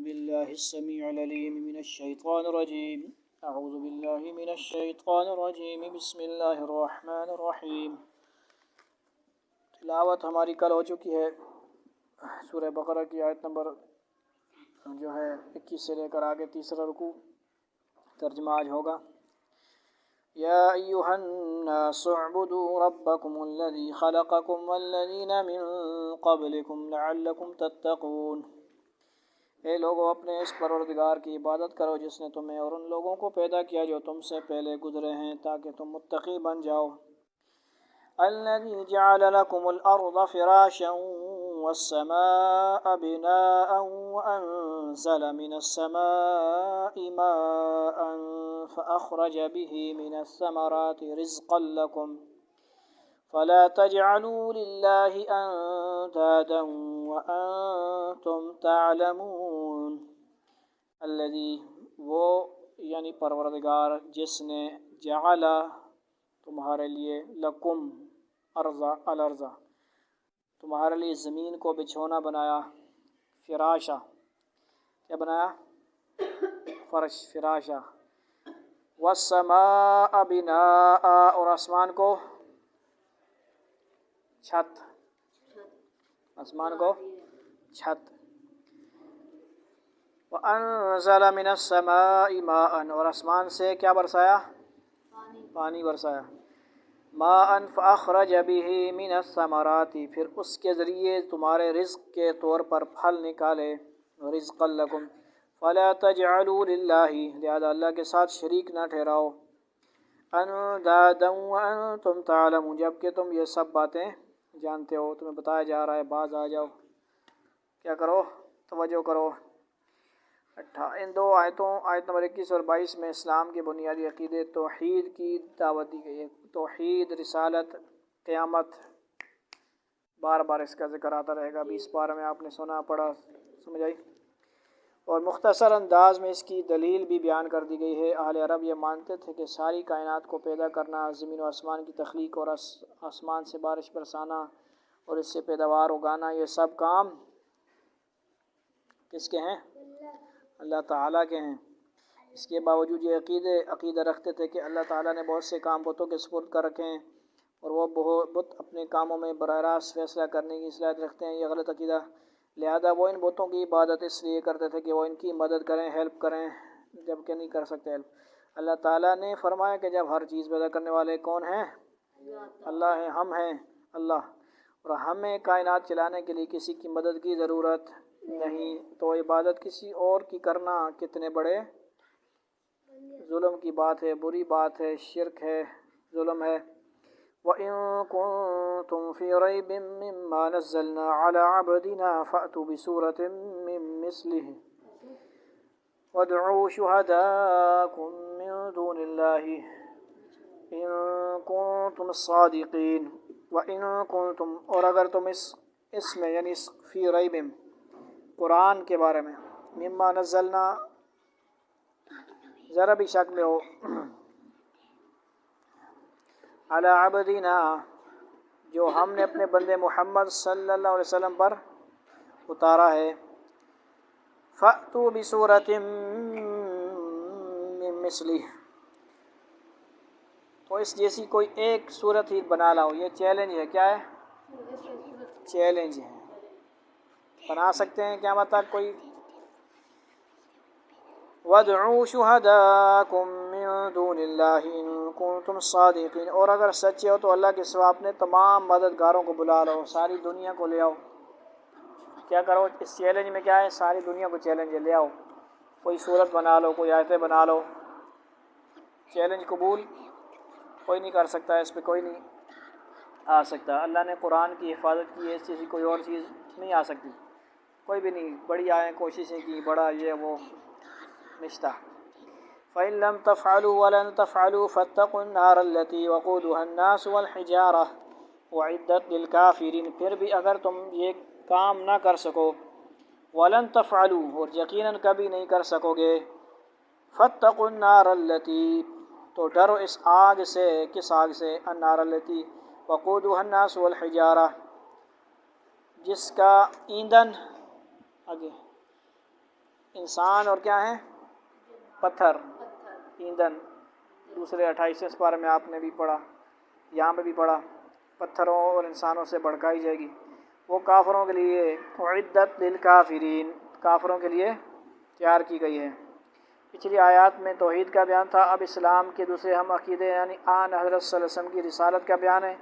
بالله السميع العليم من الشيطان الرجيم أعوذ بالله من الشيطان الرجيم بسم الله الرحمن الرحیم۔ تلاوت ہماری کل ہو چکی ہے سورہ بقرہ کی آیت نمبر جو ہے 21 سے لے کر آگے تیسرا رکوع۔ ترجمہ آج ہوگا یا ایھا الناس اعبدوا ربکم الذی خلقکم والذین من قبلکم لعلکم تتقون۔ اے لوگو اپنے اس پروردگار کی عبادت کرو جس نے تمہیں اور ان لوگوں کو پیدا کیا جو تم سے پہلے گزرے ہیں تاکہ تم متقی بن جاؤ۔ الذی جعل لکم الارض فراشا والسماء بناء وانزل من السماء ماء فأخرج به من الثمرات رزقا لكم فلا تجعلوا لله اندادا وانتم تعلمون۔ الذی وہ یعنی پروردگار جس نے جعل تمہارے لیے لکم الارض تمہارے لیے زمین کو بچھونا بنایا، فراشا کیا بنایا؟ فرش، فراشا، والسماء بناء اور آسمان کو چھت، آسمان کو چھت، وانزل من السماء ماء اور آسمان سے کیا برسایا؟ پانی برسایا، ماء فأخرج به من الثمرات پھر اس کے ذریعے تمہارے رزق کے طور پر پھل نکالے، رزقا لکم فلا تجعلوا للہ لہذا اللہ کے ساتھ شریک نہ ٹھہراؤ، اندادا وانتم تعلمون جبکہ تم یہ سب باتیں جانتے ہو، تمہیں بتایا جا رہا ہے باز آ جاؤ، کیا کرو؟ توجہ کرو۔ ان دو آیتوں آیت نمبر 21 اور 22 میں اسلام کے بنیادی عقیدے توحید کی دعوت دی گئی ہے۔ توحید، رسالت، قیامت، بار بار اس کا ذکر آتا رہے گا۔ 20 پارہ میں آپ نے سنا پڑھا، سمجھ آئی؟ اور مختصر انداز میں اس کی دلیل بھی بیان کر دی گئی ہے۔ اہل عرب یہ مانتے تھے کہ ساری کائنات کو پیدا کرنا، زمین و آسمان کی تخلیق اور آسمان سے بارش برسانا اور اس سے پیداوار اگانا، یہ سب کام کس کے ہیں؟ اللہ تعالیٰ کے ہیں۔ اس کے باوجود یہ عقیدہ رکھتے تھے کہ اللہ تعالیٰ نے بہت سے کام بتوں کے سپرد کر رکھے ہیں اور وہ بت اپنے کاموں میں براہ راست فیصلہ کرنے کی صلاحیت رکھتے ہیں۔ یہ غلط عقیدہ، لہذا وہ ان بتوں کی عبادت اس لیے کرتے تھے کہ وہ ان کی مدد کریں، ہیلپ کریں، جبکہ نہیں کر سکتے ہیلپ۔ اللہ تعالیٰ نے فرمایا کہ جب ہر چیز پیدا کرنے والے کون ہیں؟ اللہ ہیں، ہم ہیں اللہ، اور ہمیں کائنات چلانے کے لیے کسی کی مدد کی ضرورت نہیں، تو عبادت کسی اور کی کرنا کتنے بڑے ظلم کی بات ہے، بری بات ہے، شرک ہے، ظلم ہے۔ وَإِن كُنتُمْ فِي رَيْبٍ مِّمَّا نَزَّلْنَا عَلَىٰ عَبْدِنَا فَأْتُوا بِسُورَةٍ مِّن مِّثْلِهِ وَادْعُوا شُهَدَاءَكُم مِّن دُونِ اللَّهِ إِن كُنتُمْ صَادِقِينَ۔ وَإِن كُنتُمْ اور اگر تم اس میں یعنی فی ریب قرآن کے بارے میں، مما نزلنا ذرا بھی شک میں ہو، علی عبدنا جو ہم نے اپنے بندے محمد صلی اللہ علیہ وسلم پر اتارا ہے، فأتوا بسورۃ من مثلہ تو اس جیسی کوئی ایک صورت ہی بنا لاؤ۔ یہ چیلنج ہے، کیا ہے؟ چیلنج ہے، بنا سکتے ہیں قیامت تک کوئی؟ وَادْعُوا شُهَدَاءَكُم مِّن دُونِ اللَّهِ إِن كُنتُمْ صَادِقِينَ اور اگر سچے ہو تو اللہ کے سوا اپنے تمام مددگاروں کو بلا لو، ساری دنیا کو لے آؤ۔ کیا کرو؟ اس چیلنج میں کیا ہے؟ ساری دنیا کو چیلنج ہے، لے آؤ، کوئی صورت بنا لو، کوئی آیتیں بنا لو۔ چیلنج قبول کوئی نہیں کر سکتا، اس پہ کوئی نہیں آ سکتا۔ اللہ نے قرآن کی حفاظت کی ہے، اس چیز کی کوئی اور چیز نہیں آ سکتی، کوئی بھی نہیں۔ بڑی آئیں کوششیں کی، بڑا یہ وہ نشتہ۔ فَإِن لَّمْ تَفْعَلُوا وَلَن تَفْعَلُوا فَاتَّقُوا النَّارَ الَّتِي وَقُودُهَا النَّاسُ وَالْحِجَارَةُ أُعِدَّتْ لِلْكَافِرِينَ پھر بھی اگر تم یہ کام نہ کر سکو، وَلَن تَفْعَلُوا اور یقیناً کبھی نہیں کر سکو گے، فَاتَّقُوا النَّارَ الَّتِي تو ڈرو اس آگ سے، کس آگ سے؟ النار التی وقودها الناس والحجارہ جس کا ایندھن آگے انسان اور کیا ہیں؟ پتھر، ایندھن۔ دوسرے 28 پارے میں آپ نے بھی پڑھا، یہاں پہ بھی پڑھا، پتھروں اور انسانوں سے بھڑکائی جائے گی۔ وہ کافروں کے لیے اعدت للکافرین، کافروں کے لیے تیار کی گئی ہے۔ پچھلی آیات میں توحید کا بیان تھا، اب اسلام کے دوسرے اہم عقیدے یعنی آن حضرت صلی اللہ علیہ وسلم کی رسالت کا بیان ہے۔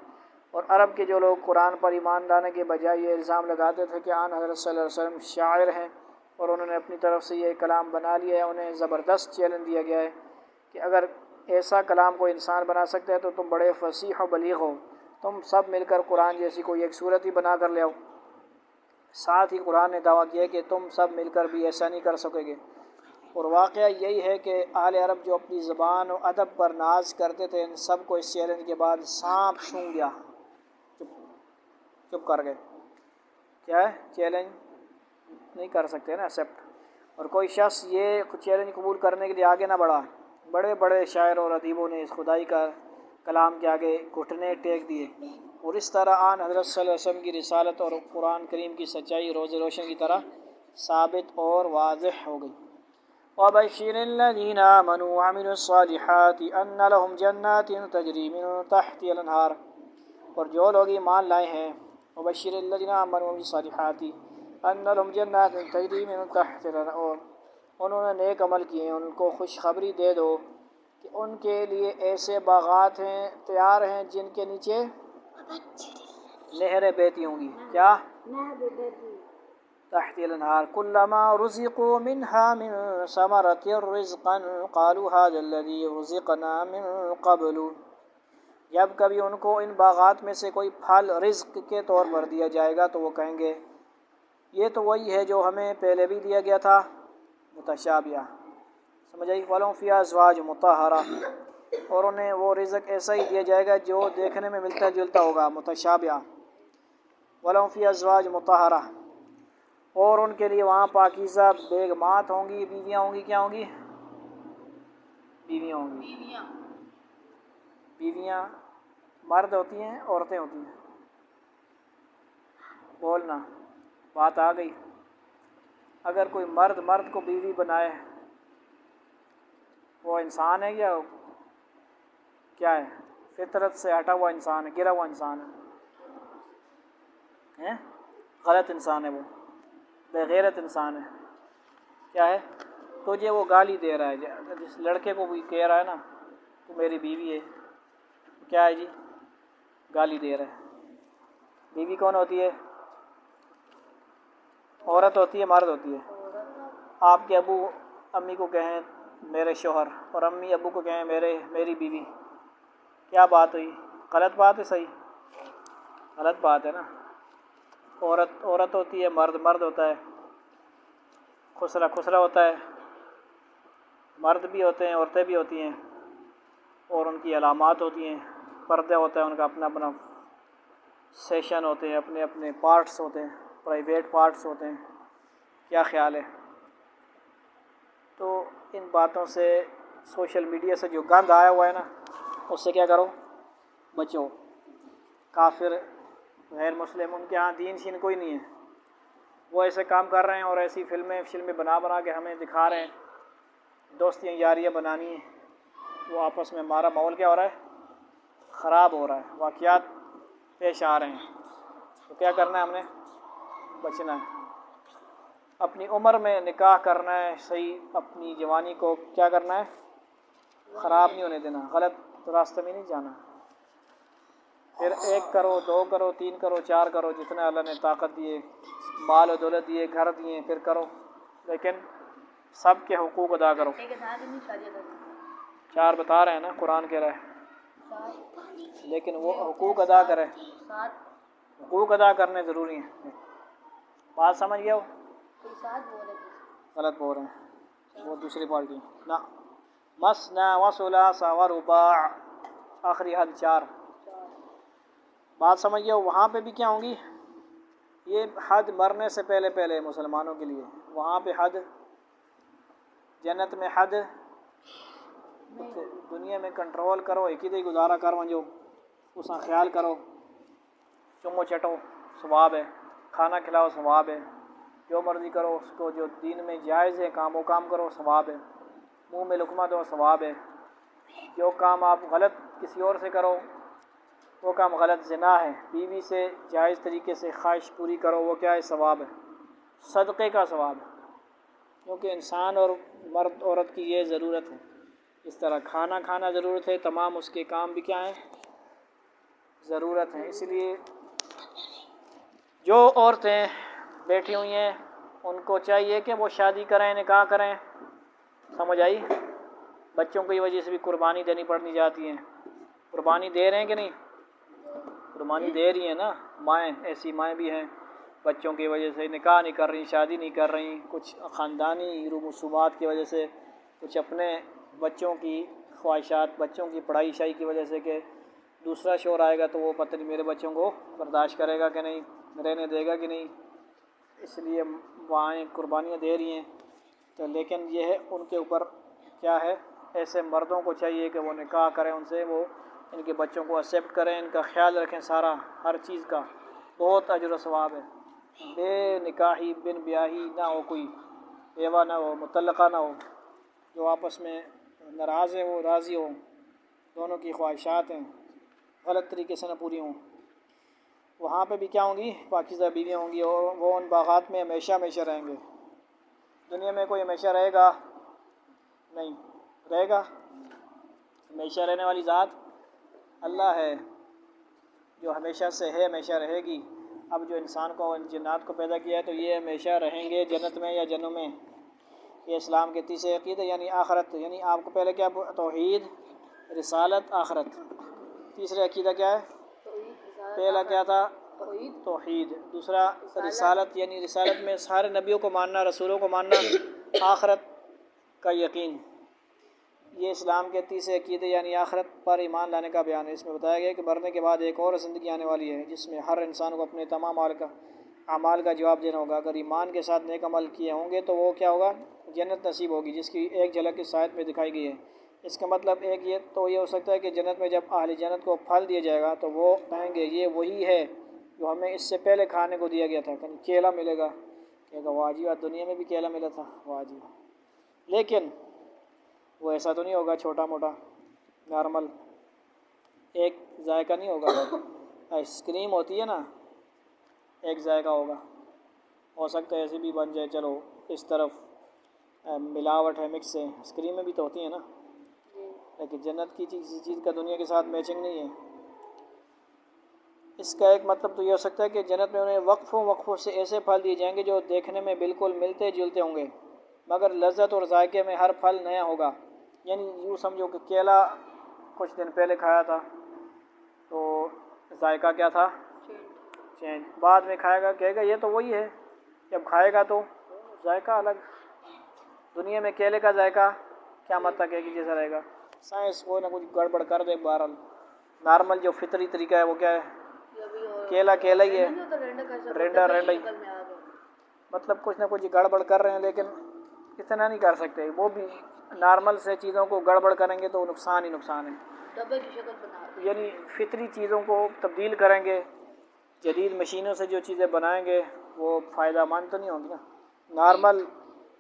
اور عرب کے جو لوگ قرآن پر ایمان لانے کے بجائے یہ الزام لگاتے تھے کہ آن حضرت صلی اللہ علیہ وسلم شاعر ہیں اور انہوں نے اپنی طرف سے یہ کلام بنا لیا ہے، انہیں زبردست چیلنج دیا گیا ہے کہ اگر ایسا کلام کوئی انسان بنا سکتا ہے تو تم بڑے فصیح و بلیغ ہو، تم سب مل کر قرآن جیسی کوئی ایک صورت ہی بنا کر لے آؤ۔ ساتھ ہی قرآن نے دعویٰ کیا کہ تم سب مل کر بھی ایسا نہیں کر سکو گے۔ اور واقعہ یہی ہے کہ اہل عرب جو اپنی زبان و ادب پر ناز کرتے تھے، ان سب کو اس چیلنج کے بعد سانپ سونگھ گیا، چپ کر گئے۔ کیا ہے؟ چیلنج نہیں کر سکتے نا ایکسیپٹ، اور کوئی شخص یہ چیلنج قبول کرنے کے لیے آگے نہ بڑھا۔ بڑے بڑے شاعر اور ادیبوں نے اس خدائی کا کلام کے آگے گھٹنے ٹیک دیے، اور اس طرح آن حضرت صلی اللہ علیہ وسلم کی رسالت اور قرآن کریم کی سچائی روز روشن کی طرح ثابت اور واضح ہو گئی۔ وَبَشِّرِ الَّذِينَ آمَنُوا وَعَمِلُوا الصَّالِحَاتِ أَنَّ لَهُمْ جَنَّاتٍ تَجْرِي مِن تَحْتِهَا الْأَنْهَارُ، اور جو لوگ ایمان لائے ہیں، وَبَشِّرِ الَّذِينَ آمَنُوا وَعَمِلُوا الصَّالِحَاتِ أَنَّ لَهُمْ جَنَّاتٍ تَجْرِي مِن تَحْتِهَا الْأَنْهَارُ، اور انہوں نے نیک عمل کیے ہیں ان کو خوشخبری دے دو کہ ان کے لیے ایسے باغات ہیں تیار ہیں جن کے نیچے نہریں بہتی ہوں گی۔ کیا؟ تحت الانہار کلما رزقوا منها من ثمرة رزقا قالوا هذا الذي رزقنا من قبل، جب کبھی ان کو ان باغات میں سے کوئی پھل رزق کے طور پر دیا جائے گا تو وہ کہیں گے یہ تو وہی ہے جو ہمیں پہلے بھی دیا گیا تھا، متشابہہ، سمجھ آئی؟ وَلَهُمْ فِيهَا أَزْوَاجٌ مُطَهَّرَةٌ، اور انہیں وہ رزق ایسا ہی دیا جائے گا جو دیکھنے میں ملتا جلتا ہوگا، متشابہہ۔ وَلَهُمْ فِيهَا أَزْوَاجٌ مُطَهَّرَةٌ، اور ان کے لیے وہاں پاکیزہ بیگمات ہوں گی، بیویاں ہوں گی۔ کیا ہوں گی؟ بیویاں ہوں گی۔ بیویاں مرد ہوتی ہیں، عورتیں ہوتی ہیں؟ بولنا، بات آ گئی۔ اگر کوئی مرد کو بیوی بنائے وہ انسان ہے یا کیا ہے؟ فطرت سے ہٹا ہوا انسان ہے، گرا ہوا انسان ہے، غلط انسان ہے، وہ بغیرت انسان ہے۔ کیا ہے؟ تجھے وہ گالی دے رہا ہے، جس لڑکے کو بھی کہہ رہا ہے نا تو میری بیوی ہے، کیا ہے جی؟ گالی دے رہا ہے۔ بیوی کون ہوتی ہے؟ عورت ہوتی ہے، مرد ہوتی ہے؟ آپ کے ابو امی کو کہیں میرے شوہر، اور امی ابو کو کہیں میری بیوی، کیا بات ہوئی؟ غلط بات ہے؟ صحیح؟ غلط بات ہے نا۔ عورت ہوتی ہے، مرد ہوتا ہے، خسرا ہوتا ہے، مرد بھی ہوتے ہیں، عورتیں بھی ہوتی ہیں، اور ان کی علامات ہوتی ہیں، پردہ ہوتا ہے ان کا اپنا سیشن ہوتے ہیں، اپنے پارٹس ہوتے ہیں، پرائیویٹ پارٹس ہوتے ہیں۔ کیا خیال ہے؟ تو ان باتوں سے، سوشل میڈیا سے جو گند آیا ہوا ہے نا، اس سے کیا کرو؟ بچو۔ کافر، غیر مسلم، ان کے ہاں دین شین کوئی نہیں ہے، وہ ایسے کام کر رہے ہیں اور ایسی فلمیں بنا کے ہمیں دکھا رہے ہیں، دوستیاں یاریاں بنانی ہیں، وہ آپس میں ہمارا ماحول کیا ہو رہا ہے؟ خراب ہو رہا ہے، واقعات پیش آ رہے ہیں۔ تو کیا کرنا ہے ہم نے؟ بچنا ہے، اپنی عمر میں نکاح کرنا ہے صحیح، اپنی جوانی کو کیا کرنا ہے؟ خراب نہیں ہونے دینا، غلط راستے میں نہیں جانا۔ پھر 1 کرو، 2 کرو، 3 کرو، 4 کرو، جتنا اللہ نے طاقت دیے، مال و دولت دیے، گھر دیے، پھر کرو، لیکن سب کے حقوق ادا کرو۔ 4 بتا رہے ہیں نا، قرآن کہہ رہا ہے، لیکن وہ حقوق ادا کرے، حقوق ادا کرنے ضروری ہیں۔ بات سمجھ گیا ہو؟ غلط بول رہے ہیں، وہ دوسری پارٹی نا۔ مثنی و ثلاث و رباع، آخری حد 4۔ بات سمجھ گیا ہو؟ وہاں پہ بھی کیا ہوں گی؟ یہ حد مرنے سے پہلے مسلمانوں کے لیے، وہاں پہ حد، جنت میں حد، دنیا میں کنٹرول کرو، ایک ہی گزارا کر ونجو، اس کا خیال کرو، چمو چٹو ثواب ہے، کھانا کھلاؤ ثواب ہے، جو مرضی کرو اس کو، جو دین میں جائز ہے کام وہ کام کرو، ثواب ہے، منہ میں لقمہ دو، ثواب ہے۔ جو کام آپ غلط کسی اور سے کرو وہ کام غلط، زنا ہے، بیوی سے جائز طریقے سے خواہش پوری کرو، وہ کیا ہے؟ ثواب ہے، صدقے کا ثواب ہے، کیونکہ انسان اور مرد عورت کی یہ ضرورت ہے۔ اس طرح کھانا کھانا ضرورت ہے، تمام اس کے کام بھی کیا ہیں؟ ضرورت ہیں۔ اس لیے جو عورتیں بیٹھی ہوئی ہیں ان کو چاہیے کہ وہ شادی کریں، نکاح کریں، سمجھ آئی؟ بچوں کی وجہ سے بھی قربانی دینی پڑنی جاتی ہیں۔ قربانی دے رہے ہیں کہ نہیں؟ قربانی دے رہی ہیں نا مائیں، ایسی مائیں بھی ہیں بچوں کی وجہ سے نکاح نہیں کر رہی، شادی نہیں کر رہی، کچھ خاندانی رسومات کی وجہ سے، کچھ اپنے بچوں کی خواہشات، بچوں کی پڑھائی شائی کی وجہ سے کہ دوسرا شوہر آئے گا تو وہ پتہ نہیں میرے بچوں کو برداشت کرے گا کہ نہیں، رہنے دے گا کہ نہیں، اس لیے مائیں قربانیاں دے رہی ہیں۔ تو لیکن یہ ہے ان کے اوپر کیا ہے؟ ایسے مردوں کو چاہیے کہ وہ نکاح کریں ان سے، وہ ان کے بچوں کو ایکسیپٹ کریں، ان کا خیال رکھیں، سارا ہر چیز کا بہت اجر و ثواب ہے۔ بے نکاحی بن بیاہی نہ ہو، کوئی بیوہ نہ ہو، مطلقہ نہ ہو، جو آپس میں ناراض ہے وہ راضی ہو، دونوں کی خواہشات ہیں غلط طریقے سے نہ پوری ہوں۔ وہاں پہ بھی کیا ہوں گی؟ پاکیزہ بیویاں ہوں گی، اور وہ ان باغات میں ہمیشہ ہمیشہ رہیں گے۔ دنیا میں کوئی ہمیشہ رہے گا نہیں، رہے گا؟ ہمیشہ رہنے والی ذات اللہ ہے جو ہمیشہ سے ہے، ہمیشہ رہے گی۔ اب جو انسان کو، جنات کو پیدا کیا ہے تو یہ ہمیشہ رہیں گے جنت میں یا جنوں میں۔ یہ اسلام کے تیسرے عقیدے یعنی آخرت، یعنی آپ کو پہلے کیا؟ توحید، رسالت، آخرت۔ تیسرے عقیدہ کیا ہے؟ پہلا کیا تھا؟ توحید۔ دوسرا رسالت، یعنی رسالت میں سارے نبیوں کو ماننا، رسولوں کو ماننا، آخرت کا یقین۔ یہ اسلام کے تیسرے عقیدے یعنی آخرت پر ایمان لانے کا بیان ہے۔ اس میں بتایا گیا کہ مرنے کے بعد ایک اور زندگی آنے والی ہے جس میں ہر انسان کو اپنے تمام اعمال کا جواب دینا ہوگا۔ اگر ایمان کے ساتھ نیک عمل کیے ہوں گے تو وہ کیا ہوگا؟ جنت نصیب ہوگی، جس کی ایک جھلک اس آیت میں دکھائی گئی ہے۔ اس کا مطلب ایک یہ تو یہ ہو سکتا ہے کہ جنت میں جب اہل جنت کو پھل دیا جائے گا تو وہ کہیں گے یہ وہی ہے جو ہمیں اس سے پہلے کھانے کو دیا گیا تھا، کہیں کیلا ملے گا، کہے گا واہ جی واہ، دنیا میں بھی کیلا ملا تھا، واہ جی واہ۔ لیکن وہ ایسا تو نہیں ہوگا چھوٹا موٹا نارمل ایک ذائقہ نہیں ہوگا۔ آئس کریم ہوتی ہے نا، ایک ذائقہ ہوگا، ہو سکتا ہے ایسے بھی بن جائے، چلو اس طرف ملاوٹ ہے، مکس ہے، آئس کریم میں بھی تو ہوتی ہے نا، لیکن جنت کی چیز کا دنیا کے ساتھ میچنگ نہیں ہے۔ اس کا ایک مطلب تو یہ ہو سکتا ہے کہ جنت میں انہیں وقفوں سے ایسے پھل دیے جائیں گے جو دیکھنے میں بالکل ملتے جلتے ہوں گے، مگر لذت اور ذائقے میں ہر پھل نیا ہوگا۔ یعنی یوں سمجھو کہ کیلا کچھ دن پہلے کھایا تھا تو ذائقہ کیا تھا؟ چینج۔ بعد میں کھائے گا کہے گا یہ تو وہی ہے، جب کھائے گا تو ذائقہ الگ۔ دنیا میں کیلے کا ذائقہ قیامت تک ایک ہی جیسا رہے گا۔ سائنس کوئی نہ کچھ گڑبڑ کر دے، بہرحال نارمل جو فطری طریقہ ہے وہ کیا ہے؟ کیلا کیلا ہی ہے، رینڈا ہی، مطلب کچھ نہ کچھ گڑبڑ کر رہے ہیں، لیکن اتنا نہیں کر سکتے۔ وہ بھی نارمل سے چیزوں کو گڑبڑ کریں گے تو نقصان ہی نقصان ہے، یعنی فطری چیزوں کو تبدیل کریں گے، جدید مشینوں سے جو چیزیں بنائیں گے وہ فائدہ مند تو نہیں ہوں گی نا۔ نارمل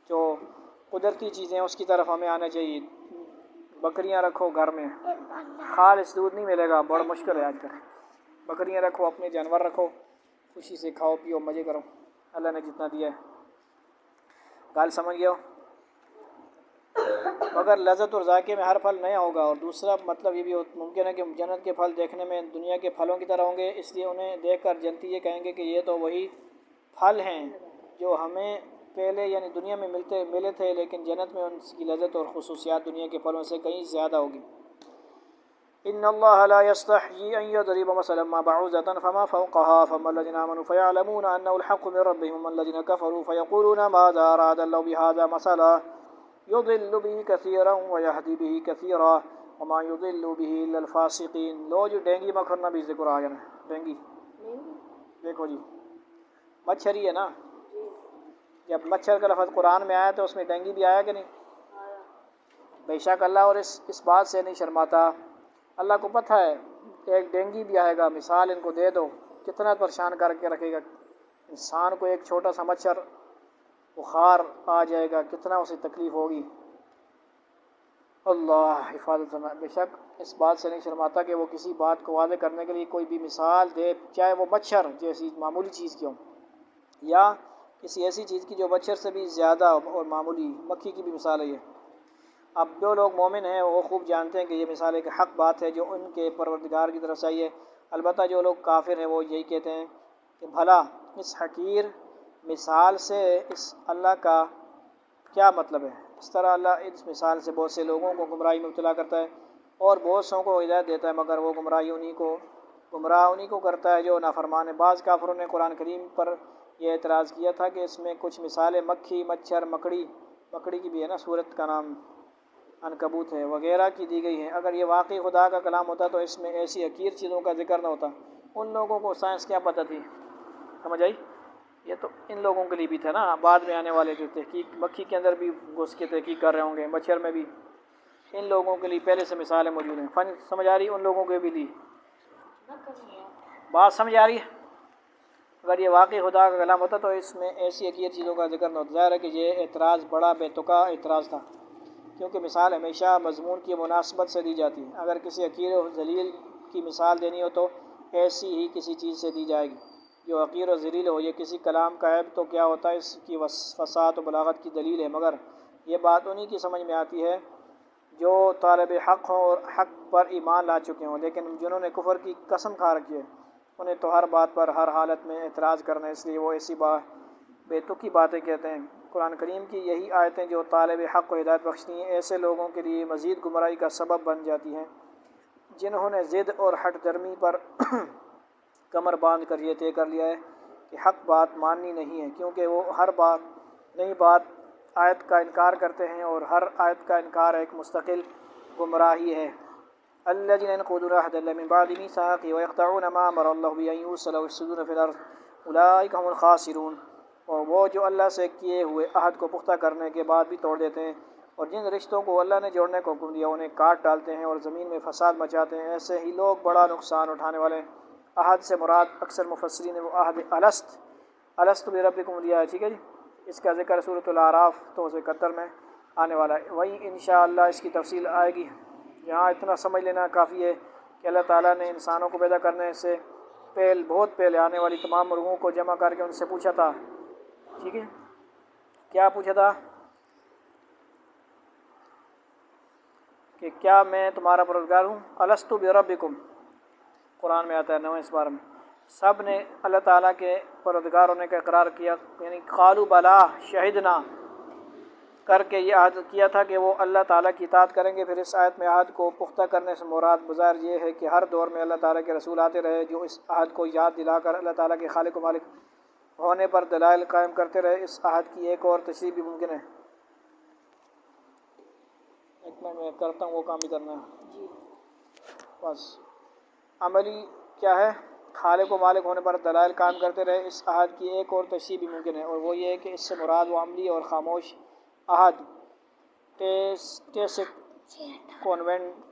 جو قدرتی چیزیں اس کی طرف ہمیں آنا چاہیے۔ بکریاں رکھو گھر میں، خالص دودھ نہیں ملے گا، بڑا مشکل ہے آج کل۔ بکریاں رکھو، اپنے جانور رکھو، خوشی سے کھاؤ پیو مزے کرو، اللہ نے جتنا دیا ہے۔ گال سمجھ گئے ہو؟ مگر لذت اور ذائقے میں ہر پھل نیا ہوگا۔ اور دوسرا مطلب یہ بھی ممکن ہے کہ جنت کے پھل دیکھنے میں دنیا کے پھلوں کی طرح ہوں گے، اس لیے انہیں دیکھ کر جنتی یہ کہیں گے کہ یہ تو وہی پھل ہیں جو ہمیں پہلے یعنی دنیا میں ملے تھے، لیکن جنت میں ان کی لذت اور خصوصیات دنیا کے پھلوں سے کہیں زیادہ ہوگی۔ ان اللہ لا يستحيي ان يضرب مثلا ما بعوضة فما فوقها فما الذين آمنوا فيعلمون انه الحق من ربهم وما الذين كفروا فيقولون ماذا اراد الله بهذا مثلا يضل به كثيرا ويهدي به كثيرا وما يضل به الا الفاسقين۔ لو جو ڈینگی مکھرنا بھی ذکر آ گیا نا، ڈینگی دیکھو جی، مچھر ہی ہے نا، جب مچھر کا لفظ قرآن میں آیا تو اس میں ڈینگی بھی آیا کہ نہیں؟ بے شک اللہ اور اس بات سے نہیں شرماتا، اللہ کو پتہ ہے ایک ڈینگی بھی آئے گا، مثال ان کو دے دو کتنا پریشان کر کے رکھے گا انسان کو۔ ایک چھوٹا سا مچھر بخار آ جائے گا، کتنا اسے تکلیف ہوگی۔ اللہ حفاظت فرمائے۔ بے شک اس بات سے نہیں شرماتا کہ وہ کسی بات کو واضح کرنے کے لیے کوئی بھی مثال دے، چاہے وہ مچھر جیسی معمولی چیز کی ہو، یا کسی ایسی چیز کی جو مچھر سے بھی زیادہ اور معمولی، مکھی کی بھی مثال ہے یہ۔ اب جو لوگ مومن ہیں وہ خوب جانتے ہیں کہ یہ مثال ایک حق بات ہے جو ان کے پروردگار کی طرف سے آئی ہے۔ البتہ جو لوگ کافر ہیں وہ یہی کہتے ہیں کہ بھلا اس حقیر مثال سے اس اللہ کا کیا مطلب ہے۔ اس طرح اللہ اس مثال سے بہت سے لوگوں کو گمراہی میں مبتلا کرتا ہے اور بہت سوں کو ہدایت دیتا ہے، مگر وہ گمراہ انہی کو کرتا ہے جو نافرمان ہے۔ بعض کافروں نے قرآن کریم پر یہ اعتراض کیا تھا کہ اس میں کچھ مثالیں مکھی، مچھر، مکڑی کی بھی ہے نا، سورت کا نام عنکبوت ہے، وغیرہ کی دی گئی ہیں۔ اگر یہ واقعی خدا کا کلام ہوتا تو اس میں ایسی حقیر چیزوں کا ذکر نہ ہوتا۔ ان لوگوں کو سائنس کیا پتہ تھی، سمجھ آئی؟ یہ تو ان لوگوں کے لیے بھی تھا نا، بعد میں آنے والے جو تحقیق، مکھی کے اندر بھی گھس کے تحقیق کر رہے ہوں گے، مچھر میں بھی، ان لوگوں کے لیے پہلے سے مثالیں موجود ہیں۔ فن سمجھ آ رہی ہے ان لوگوں کے بھی لی بات سمجھ آ رہی ہے؟ اگر یہ واقعی خدا کا کلام ہوتا تو اس میں ایسی حقیر چیزوں کا ذکر نہ ہوتا۔ ظاہر ہے کہ یہ اعتراض بڑا بے تکا اعتراض تھا، کیونکہ مثال ہمیشہ مضمون کی مناسبت سے دی جاتی ہے۔ اگر کسی حقیر و ذلیل کی مثال دینی ہو تو ایسی ہی کسی چیز سے دی جائے گی جو حقیر و ذلیل ہو۔ یہ کسی کلام کا عیب تو کیا ہوتا ہے، اس کی فصاحت و بلاغت کی دلیل ہے، مگر یہ بات انہی کی سمجھ میں آتی ہے جو طالب حق ہوں اور حق پر ایمان لا چکے ہوں، لیکن جنہوں نے کفر کی قسم کھا رکھی ہے انہیں تو ہر بات پر ہر حالت میں اعتراض کرنا ہے، اس لیے وہ ایسی بے تکی باتیں کہتے ہیں۔ قرآن کریم کی یہی آیتیں جو طالب حق کو ہدایت بخشتی ہیں، ایسے لوگوں کے لیے مزید گمراہی کا سبب بن جاتی ہیں جنہوں نے ضد اور ہٹ درمی پر کمر باندھ کر یہ طے کر لیا ہے کہ حق بات ماننی نہیں ہے، کیونکہ وہ ہر نئی بات آیت کا انکار کرتے ہیں اور ہر آیت کا انکار ایک مستقل گمراہی ہے۔ الذين ينقضون عهد الله من بعد ميثاقه ويقطعون ما امر الله به ان يوصل ويفسدون في الارض اولئك هم الخاسرون۔ اور وہ جو اللہ سے کیے ہوئے عہد کو پختہ کرنے کے بعد بھی توڑ دیتے ہیں اور جن رشتوں کو اللہ نے جوڑنے کو حکم دیا انہیں کاٹ ڈالتے ہیں اور زمین میں فساد مچاتے ہیں، ایسے ہی لوگ بڑا نقصان اٹھانے والے ہیں۔ عہد سے مراد اکثر مفسرین نے وہ عہد الست بربکم لیا ہے، ٹھیک ہے جی۔ اس کا ذکر سورۃ الاعراف 271 میں آنے والا ہے، وہیں انشاءاللہ اس کی تفصیل آئے گی۔ یہاں اتنا سمجھ لینا کافی ہے کہ اللہ تعالیٰ نے انسانوں کو پیدا کرنے سے بہت پہلے آنے والی تمام روحوں کو جمع کر کے ان سے پوچھا تھا، ٹھیک ہے، کیا پوچھا تھا کہ کیا میں تمہارا پروردگار ہوں؟ الست بربکم، قرآن میں آتا ہے 9 بار میں۔ سب نے اللہ تعالیٰ کے پروردگار ہونے کا اقرار کیا، یعنی قالوا بلا شہدنا کر کے یہ عہد کیا تھا کہ وہ اللہ تعالیٰ کی اطاعت کریں گے۔ پھر اس آیت میں عہد کو پختہ کرنے سے مراد بظاہر یہ ہے کہ ہر دور میں اللہ تعالیٰ کے رسول آتے رہے جو اس عہد کو یاد دلا کر اللہ تعالیٰ کے خالق و مالک ہونے پر دلائل قائم کرتے رہے۔ اس عہد کی ایک اور تشریح بھی ممکن ہے، ایک میں کرتا ہوں وہ کام بھی کرنا ہے بس۔ عملی کیا ہے؟ خالق و مالک ہونے پر دلائل قائم کرتے رہے۔ اس عہد کی ایک اور تشریح بھی ممکن ہے، اور وہ یہ ہے کہ اس سے مراد وہ عملی اور خاموش عہد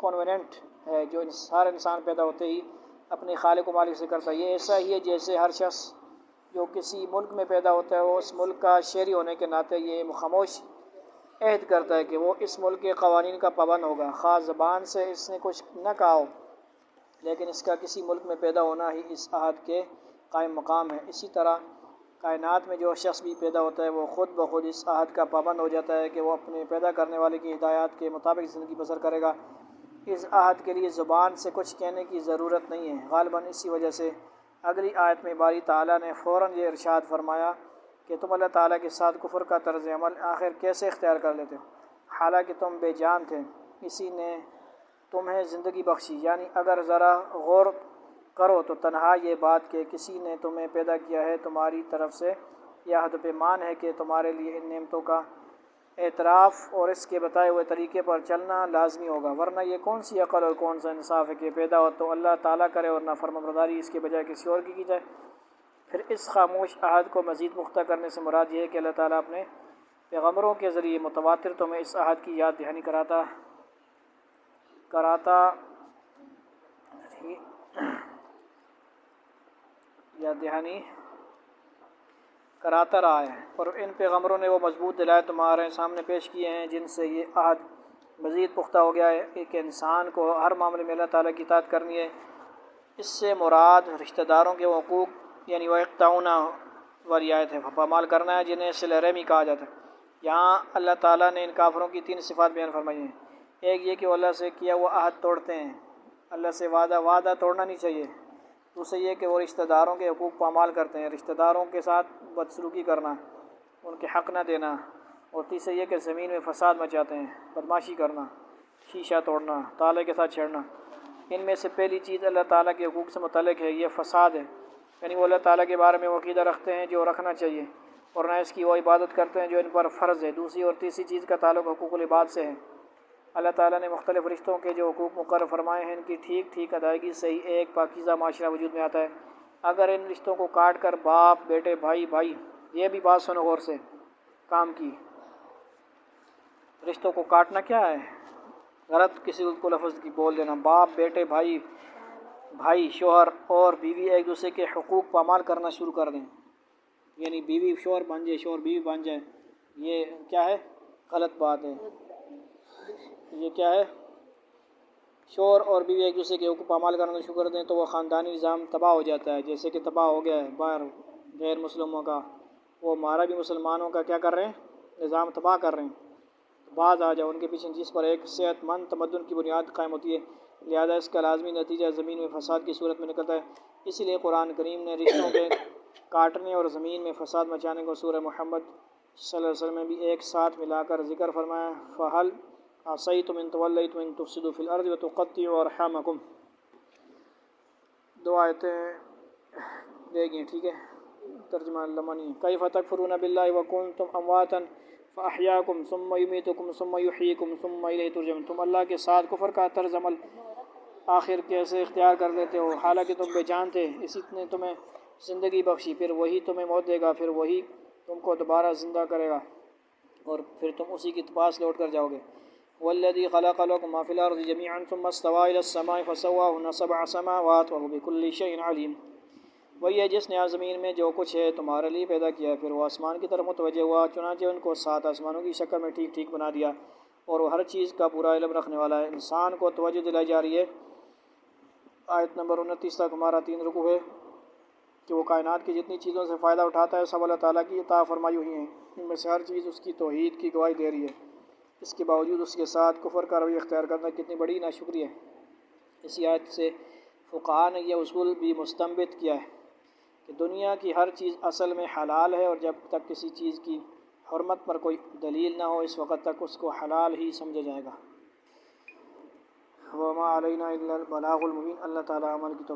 کونوننٹ ہے جو ہر انسان پیدا ہوتے ہی اپنے خالق و مالک سے کرتا ہے۔ یہ ایسا ہی ہے جیسے ہر شخص جو کسی ملک میں پیدا ہوتا ہے وہ اس ملک کا شہری ہونے کے ناطے یہ خاموش عہد کرتا ہے کہ وہ اس ملک کے قوانین کا پابند ہوگا، خاص زبان سے اس نے کچھ نہ کہا ہو، لیکن اس کا کسی ملک میں پیدا ہونا ہی اس عہد کے قائم مقام ہے۔ اسی طرح کائنات میں جو شخص بھی پیدا ہوتا ہے وہ خود بخود اس عہد کا پابند ہو جاتا ہے کہ وہ اپنے پیدا کرنے والے کی ہدایات کے مطابق زندگی بسر کرے گا۔ اس عہد کے لیے زبان سے کچھ کہنے کی ضرورت نہیں ہے۔ غالباً اسی وجہ سے اگلی آیت میں باری تعالیٰ نے فوراً یہ ارشاد فرمایا کہ تم اللہ تعالیٰ کے ساتھ کفر کا طرز عمل آخر کیسے اختیار کر لیتے ہو، حالانکہ تم بے جان تھے، اسی نے تمہیں زندگی بخشی۔ یعنی اگر ذرا غور کرو تو تنہا یہ بات کہ کسی نے تمہیں پیدا کیا ہے تمہاری طرف سے یہ عہد پیمان ہے کہ تمہارے لیے ان نعمتوں کا اعتراف اور اس کے بتائے ہوئے طریقے پر چلنا لازمی ہوگا، ورنہ یہ کون سی عقل اور کون سا انصاف ہے کہ پیدا ہو تو اللہ تعالیٰ کرے اور نافرمانبرداری اس کے بجائے کسی اور کی جائے۔ پھر اس خاموش عہد کو مزید پختہ کرنے سے مراد یہ ہے کہ اللہ تعالیٰ اپنے پیغمبروں کے ذریعے متواتر تمہیں اس عہد کی یاد دہانی کراتا رہا ہے، اور ان پیغمبروں نے وہ مضبوط دلائل تمہارے سامنے پیش کیے ہیں جن سے یہ عہد مزید پختہ ہو گیا ہے کہ انسان کو ہر معاملے میں اللہ تعالیٰ کی اطاعت کرنی ہے۔ اس سے مراد رشتہ داروں کے حقوق یعنی وَيَقْطَعُونَ والی آیت ہے، پامال کرنا ہے جنہیں صلہ رحمی کہا جاتا ہے۔ یہاں اللہ تعالیٰ نے ان کافروں کی 3 صفات بیان فرمائی ہیں۔ ایک یہ کہ وہ اللہ سے کیا وہ عہد توڑتے ہیں، اللہ سے وعدہ توڑنا نہیں چاہیے۔ دوسرا یہ کہ وہ رشتہ داروں کے حقوق پامال کرتے ہیں، رشتہ داروں کے ساتھ بدسلوکی کرنا، ان کے حق نہ دینا۔ اور تیسرا یہ کہ زمین میں فساد مچاتے ہیں، بدماشی کرنا، شیشہ توڑنا، تالے کے ساتھ چھیڑنا۔ ان میں سے پہلی چیز اللہ تعالیٰ کے حقوق سے متعلق ہے، یہ فساد ہے، یعنی وہ اللہ تعالیٰ کے بارے میں وہ عقیدہ رکھتے ہیں جو رکھنا چاہیے، اور نہ اس کی وہ عبادت کرتے ہیں جو ان پر فرض ہے۔ دوسری اور تیسری چیز کا تعلق حقوق العباد سے ہے۔ اللہ تعالیٰ نے مختلف رشتوں کے جو حقوق مقرر فرمائے ہیں، ان کی ٹھیک ٹھیک ادائیگی سے ہی ایک پاکیزہ معاشرہ وجود میں آتا ہے۔ اگر ان رشتوں کو کاٹ کر باپ بیٹے بھائی یہ بھی بات سنو غور سے کام کی، رشتوں کو کاٹنا کیا ہے؟ غلط کسی کو لفظ کی بول دینا، باپ بیٹے بھائی شوہر اور بیوی ایک دوسرے کے حقوق پامال کرنا شروع کر دیں، یعنی بیوی شوہر بن جائے، شوہر بیوی بن جائے، یہ کیا ہے؟ غلط بات ہے۔ یہ کیا ہے؟ شوہر اور بیوی ایک دوسرے کے حقوق پامال کرنا شروع کر دیں تو وہ خاندانی نظام تباہ ہو جاتا ہے، جیسے کہ تباہ ہو گیا ہے باہر غیر مسلموں کا، وہ ہمارا بھی مسلمانوں کا کیا کر رہے ہیں؟ نظام تباہ کر رہے ہیں۔ بعض آ جاؤ ان کے پیچھے، جس پر ایک صحت مند تمدن کی بنیاد قائم ہوتی ہے، لہذا اس کا لازمی نتیجہ زمین میں فساد کی صورت میں نکلتا ہے۔ اسی لیے قرآن کریم نے رشتوں کے کاٹنے اور زمین میں فساد مچانے کو سورہ محمد صلی اللہ علیہ وسلم میں بھی ایک ساتھ ملا کر ذکر فرمایا، فَهَلْ عَصَيْتُمْ إِن تَوَلَّيْتُمْ أَن تُفْسِدُوا فِي الْأَرْضِ وَتُقَطِّعُوا أَرْحَامَكُمْ۔ 2 آیتیں رہ گئی، ٹھیک ہے، ترجمہ لمانی ہے۔ کیف تکفرون باللہ وکنتم امواتا فاحیاکم ثم یمیتکم ثم یحییکم ثم الیہ ترجعون۔ تم اللہ کے ساتھ کفر کا طرز عمل آخر کیسے اختیار کر لیتے ہو، حالانکہ تم بے جان تھے، اسی نے تمہیں زندگی بخشی، پھر وہی تمہیں موت دے گا، پھر وہی تم کو دوبارہ زندہ کرے گا، اور پھر تم اسی کے پاس لوٹ کر جاؤ گے۔ والذی خلق لکم ما فی الارض جميعا ثم استوى الى السماء فسواهن 7 سماوات وهو بكل شيء علیم۔ وہی ہے جس نے زمین میں جو کچھ ہے تمہارے لیے پیدا کیا ہے، پھر وہ آسمان کی طرف متوجہ ہوا، چنانچہ ان کو 7 آسمانوں کی شکل میں ٹھیک ٹھیک بنا دیا، اور وہ ہر چیز کا پورا علم رکھنے والا ہے۔ انسان کو توجہ دلائی جا رہی ہے آیت نمبر 29 تک، ہمارا 3 رکوع ہے، کہ وہ کائنات کی جتنی چیزوں سے فائدہ اٹھاتا ہے سب اللہ تعالیٰ کی عطا فرمائی ہوئی ہیں، ان میں سے ہر چیز اس کی توحید کی گواہی دے رہی ہے، اس کے باوجود اس کے ساتھ کفر کا رویہ اختیار کرنا کتنی بڑی ناشکری ہے۔ اسی آیت سے فقہاء نے یہ اصول بھی مستنبط کیا ہے کہ دنیا کی ہر چیز اصل میں حلال ہے، اور جب تک کسی چیز کی حرمت پر کوئی دلیل نہ ہو اس وقت تک اس کو حلال ہی سمجھا جائے گا۔ وما علینا الا البلاغ المبین۔ اللہ تعالیٰ عمل کی توفیق